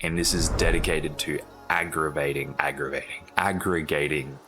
and this is dedicated to aggregating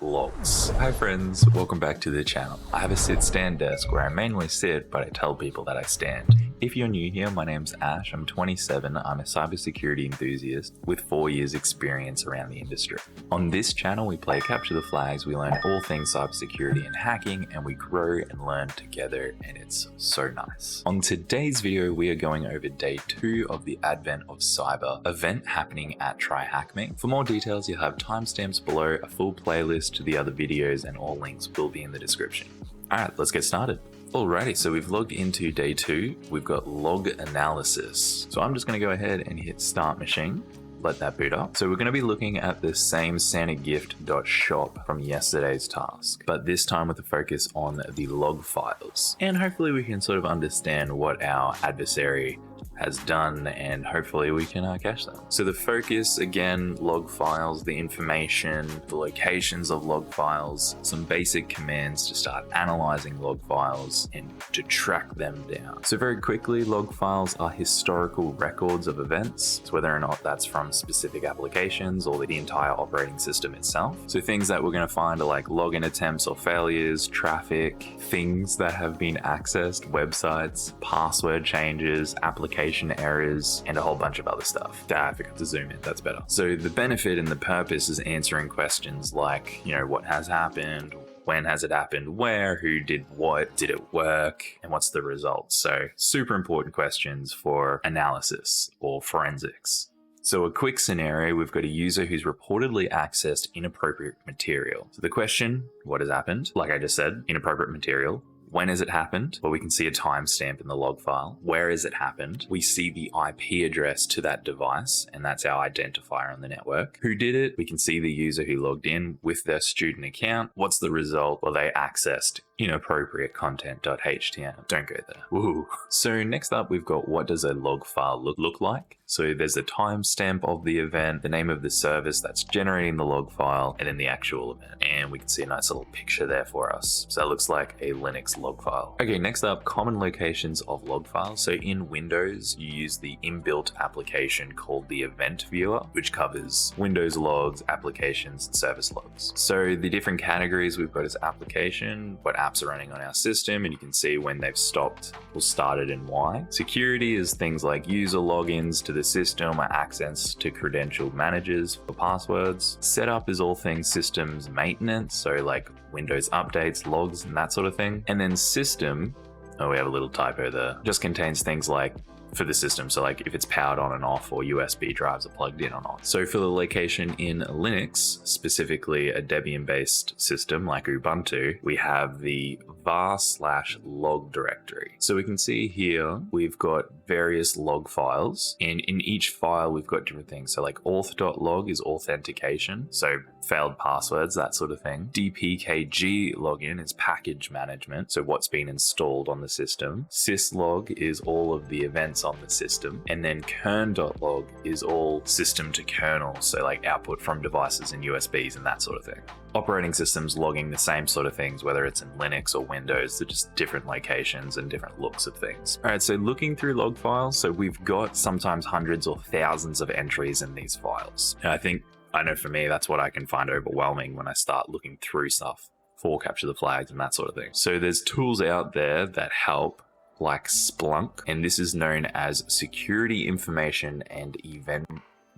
logs. Hi friends, welcome back to the channel. I have a sit-stand desk where I mainly sit, but I tell people that I stand. If you're new here, my name's Ash, I'm 27, I'm a cybersecurity enthusiast with 4 years experience around the industry. On this channel, we play Capture the Flags, we learn all things cybersecurity and hacking, and we grow and learn together, and it's so nice. On today's video, we are going over day 2 of the Advent of Cyber event happening at tryhackme. For more details, you'll have timestamps below, a full playlist to the other videos, and all links will be in the description. Alright, let's get started. Alrighty, so we've logged into day 2. We've got log analysis. So I'm just going to go ahead and hit start machine. Let that boot up. So we're going to be looking at the same santagift.shop from yesterday's task, but this time with a focus on the log files. And hopefully we can sort of understand what our adversary has done, and hopefully we can catch them. So the focus, again, log files, the information, the locations of log files, some basic commands to start analyzing log files and to track them down. So very quickly, log files are historical records of events, so whether or not that's from specific applications or the entire operating system itself. So things that we're going to find are like login attempts or failures, traffic, things that have been accessed, websites, password changes, application errors, and a whole bunch of other stuff. I forgot to zoom in, that's better. So the benefit and the purpose is answering questions like, what has happened, when has it happened, where, who did what, did it work, and what's the result? So super important questions for analysis or forensics. So a quick scenario, we've got a user who's reportedly accessed inappropriate material. So the question, what has happened? Like I just said, inappropriate material. When has it happened? Well, we can see a timestamp in the log file. Where has it happened? We see the IP address to that device, and that's our identifier on the network. Who did it? We can see the user who logged in with their student account. What's the result? Well, they accessed inappropriate content.html. Don't go there. Woo. So next up, we've got what does a log file look like? So there's a timestamp of the event, the name of the service that's generating the log file, and then the actual event. And we can see a nice little picture there for us. So that looks like a Linux log file. Okay, next up, common locations of log files. So in Windows, you use the inbuilt application called the Event Viewer, which covers Windows logs, applications, and service logs. So the different categories we've got is application, what apps are running on our system, and you can see when they've stopped or started and why. Security is things like user logins to the system or access to credential managers for passwords. Setup is all things systems maintenance, so like Windows updates, logs, and that sort of thing. And then system, oh, we have a little typo there, just contains things like for the system, so like if it's powered on and off or USB drives are plugged in or not. So for the location in Linux, specifically a Debian-based system like Ubuntu, we have the var/log directory. So we can see here we've got various log files, and in each file we've got different things. So like auth.log is authentication, so failed passwords, that sort of thing. dpkg login is package management, so what's been installed on the system. syslog is all of the events on the system, and then kern.log is all system to kernel, so like output from devices and USBs and that sort of thing. Operating systems logging the same sort of things, whether it's in Linux or Windows, they're just different locations and different looks of things. All right, so looking through log files, so we've got sometimes hundreds or thousands of entries in these files. And I know for me, that's what I can find overwhelming when I start looking through stuff for Capture the Flags and that sort of thing. So there's tools out there that help, like Splunk, and this is known as Security Information and Event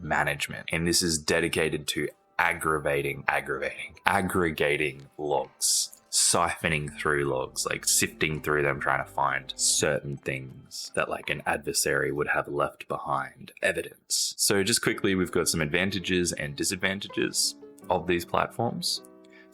Management. And this is dedicated to aggregating logs, siphoning through logs, like sifting through them, trying to find certain things that like an adversary would have left behind, evidence. So just quickly, we've got some advantages and disadvantages of these platforms.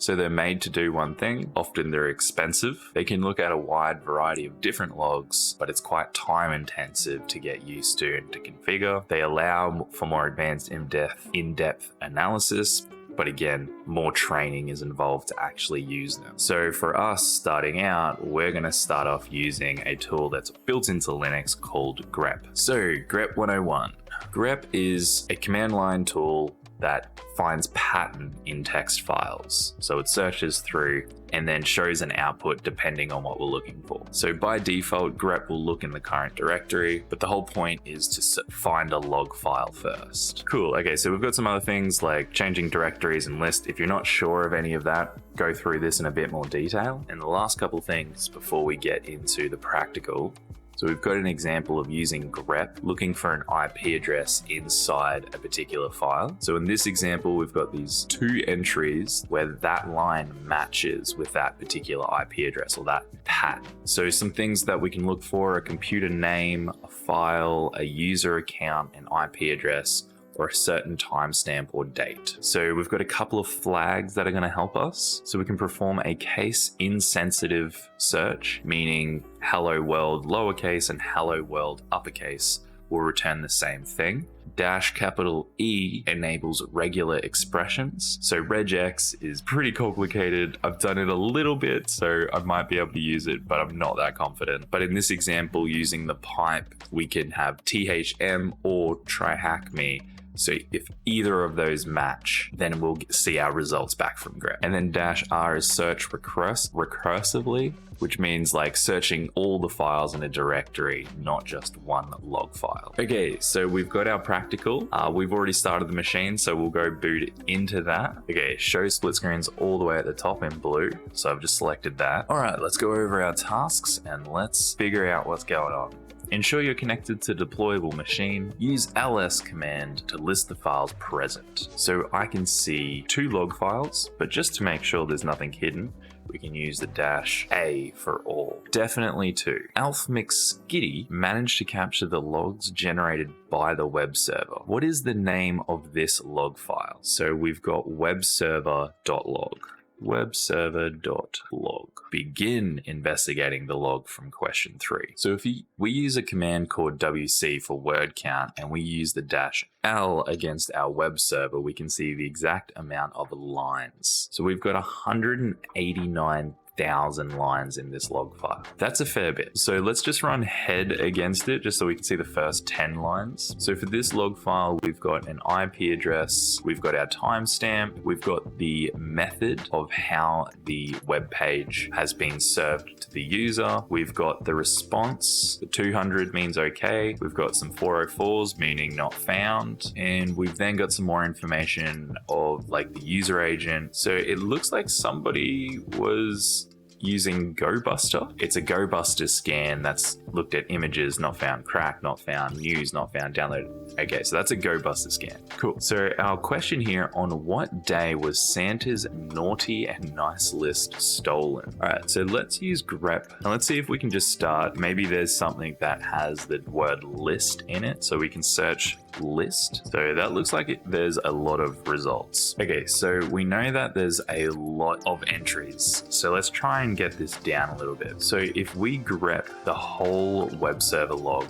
So they're made to do one thing. Often they're expensive. They can look at a wide variety of different logs, but it's quite time intensive to get used to and to configure. They allow for more advanced in-depth analysis, but again, more training is involved to actually use them. So for us starting out, we're gonna start off using a tool that's built into Linux called grep. So grep 101. Grep is a command line tool that finds pattern in text files. So it searches through and then shows an output depending on what we're looking for. So by default, grep will look in the current directory, but the whole point is to find a log file first. Cool, okay, so we've got some other things like changing directories and lists. If you're not sure of any of that, go through this in a bit more detail. And the last couple things before we get into the practical. So we've got an example of using grep, looking for an IP address inside a particular file. So in this example, we've got these two entries where that line matches with that particular IP address or that pattern. So some things that we can look for: a computer name, a file, a user account, an IP address, or a certain timestamp or date. So we've got a couple of flags that are going to help us. So we can perform a case insensitive search, meaning hello world lowercase and hello world uppercase will return the same thing. -E enables regular expressions. So regex is pretty complicated. I've done it a little bit, so I might be able to use it, but I'm not that confident. But in this example, using the pipe, we can have THM or tryhackme. So if either of those match, then we'll see our results back from grep. And then -R is search recursively, which means like searching all the files in a directory, not just one log file. Okay, so we've got our practical. We've already started the machine, so we'll go boot into that. Okay, show split screens all the way at the top in blue. So I've just selected that. All right, let's go over our tasks and let's figure out what's going on. Ensure you're connected to deployable machine. Use ls command to list the files present. So I can see two log files, but just to make sure there's nothing hidden, we can use the -A for all. Definitely two. AlfMcSkitty managed to capture the logs generated by the web server. What is the name of this log file? So we've got webserver.log. webserver.log. Begin investigating the log from question 3. So if we use a command called wc for word count and we use the -L against our web server, we can see the exact amount of lines. So we've got 189,000 lines in this log file. That's a fair bit. So let's just run head against it just so we can see the first 10 lines. So for this log file, we've got an IP address, we've got our timestamp, we've got the method of how the web page has been served to the user, we've got the response, the 200 means okay, we've got some 404s meaning not found, and we've then got some more information of like the user agent. So it looks like somebody was using GoBuster. It's a GoBuster scan that's looked at images, not found, cracked, not found, news, not found, downloaded. Okay, so that's a GoBuster scan. Cool. So our question here: on what day was Santa's naughty and nice list stolen? All right, so let's use grep and let's see if we can just start. Maybe there's something that has the word list in it, so we can search list. So that looks like there's a lot of results. Okay, so we know that there's a lot of entries. So let's try and get this down a little bit. So if we grep the whole web server log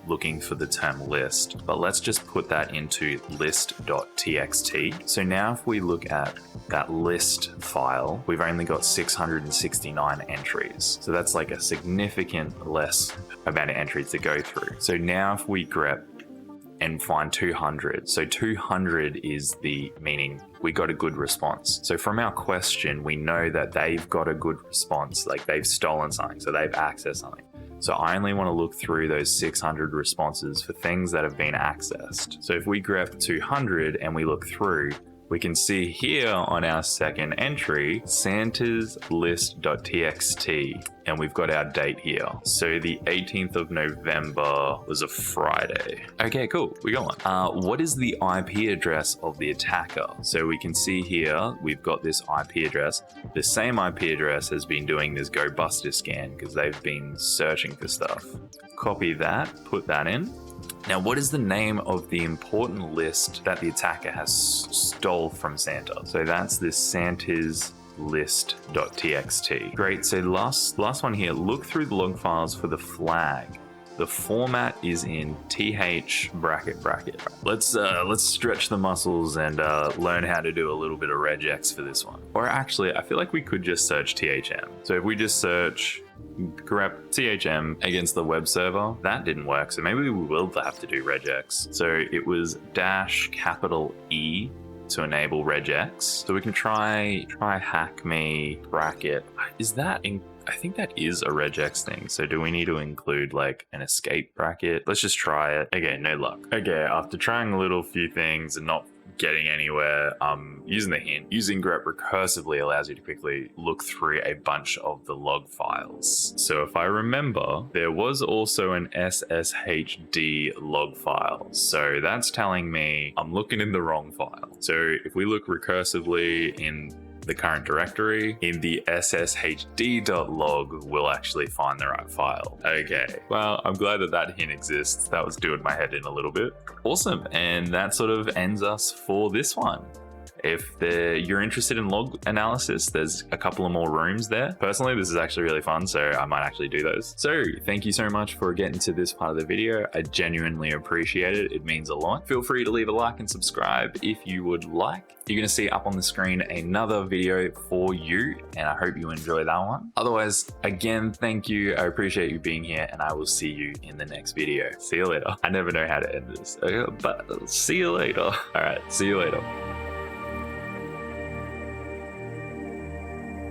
looking for the term list, but let's just put that into list.txt. So now if we look at that list file, we've only got 669 entries. So that's like a significant less amount of entries to go through. So now if we grep and find 200. So 200 is the meaning we got a good response. So from our question, we know that they've got a good response, like they've stolen something, so they've accessed something. So I only want to look through those 600 responses for things that have been accessed. So if we grep 200 and we look through, we can see here on our second entry, Santa's list.txt, and we've got our date here. So the 18th of November was a Friday. Okay, cool, we got one. What is the IP address of the attacker? So we can see here, we've got this IP address. The same IP address has been doing this GoBuster scan because they've been searching for stuff. Copy that, put that in. Now, what is the name of the important list that the attacker has stole from Santa? So that's this Santa's list.txt. Great, so last one here, look through the log files for the flag. The format is in th bracket bracket. Let's stretch the muscles and learn how to do a little bit of regex for this one. Or actually, I feel like we could just search THM. So if we just search grep THM against the web server, that didn't work. So maybe we will have to do regex. So it was -E to enable regex. So we can try tryhackme bracket. Is that in? I think that is a regex thing. So do we need to include like an escape bracket? Let's just try it. Okay, no luck. Okay, after trying a little few things and not getting anywhere, using the hint, using grep recursively allows you to quickly look through a bunch of the log files. So if I remember, there was also an SSHD log file. So that's telling me I'm looking in the wrong file. So if we look recursively in the current directory, in the sshd.log, we'll actually find the right file. Okay, well, I'm glad that that hint exists. That was doing my head in a little bit. Awesome, and that sort of ends us for this one. If you're interested in log analysis, there's a couple of more rooms there. Personally, this is actually really fun, so I might actually do those. So thank you so much for getting to this part of the video. I genuinely appreciate it. It means a lot. Feel free to leave a like and subscribe if you would like. You're gonna see up on the screen another video for you, and I hope you enjoy that one. Otherwise, again, thank you. I appreciate you being here, and I will see you in the next video. See you later. I never know how to end this, but see you later. All right, see you later.